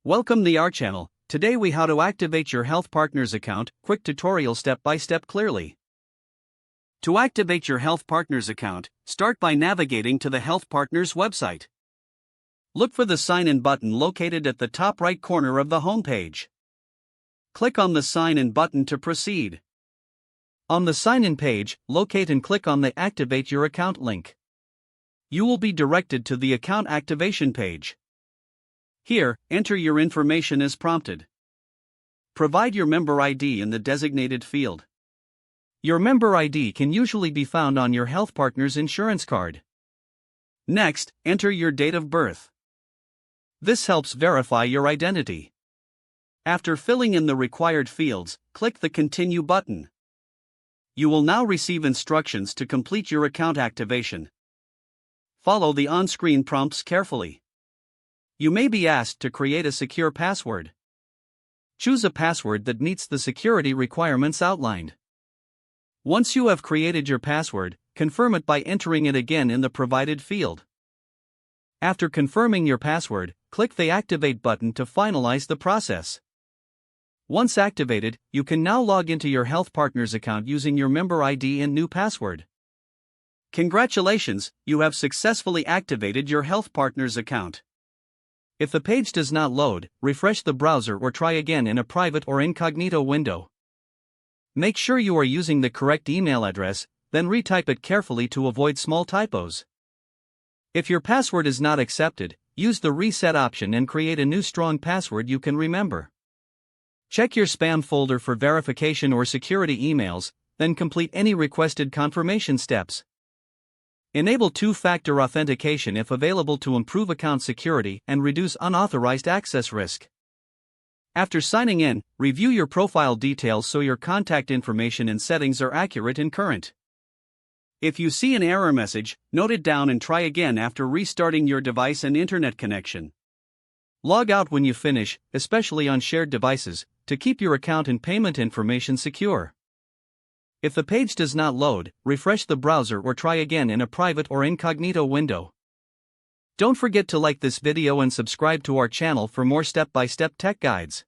Welcome to our channel. Today we how to activate your HealthPartners account, quick tutorial step by step clearly. To activate your HealthPartners account, start by navigating to the HealthPartners website. Look for the sign in button located at the top right corner of the homepage. Click on the sign in button to proceed. On the sign in page, locate and click on the activate your account link. You will be directed to the account activation page. Here, enter your information as prompted. Provide your member ID in the designated field. Your member ID can usually be found on your HealthPartners insurance card. Next, enter your date of birth. This helps verify your identity. After filling in the required fields, click the Continue button. You will now receive instructions to complete your account activation. Follow the on-screen prompts carefully. You may be asked to create a secure password. Choose a password that meets the security requirements outlined. Once you have created your password, confirm it by entering it again in the provided field. After confirming your password, click the Activate button to finalize the process. Once activated, you can now log into your HealthPartners account using your member ID and new password. Congratulations, you have successfully activated your HealthPartners account. If the page does not load, refresh the browser or try again in a private or incognito window. Make sure you are using the correct email address, then retype it carefully to avoid small typos. If your password is not accepted, use the reset option and create a new strong password you can remember. Check your spam folder for verification or security emails, then complete any requested confirmation steps. Enable two-factor authentication if available to improve account security and reduce unauthorized access risk. After signing in, review your profile details so your contact information and settings are accurate and current. If you see an error message, note it down and try again after restarting your device and internet connection. Log out when you finish, especially on shared devices, to keep your account and payment information secure. If the page does not load, refresh the browser or try again in a private or incognito window. Don't forget to like this video and subscribe to our channel for more step-by-step tech guides.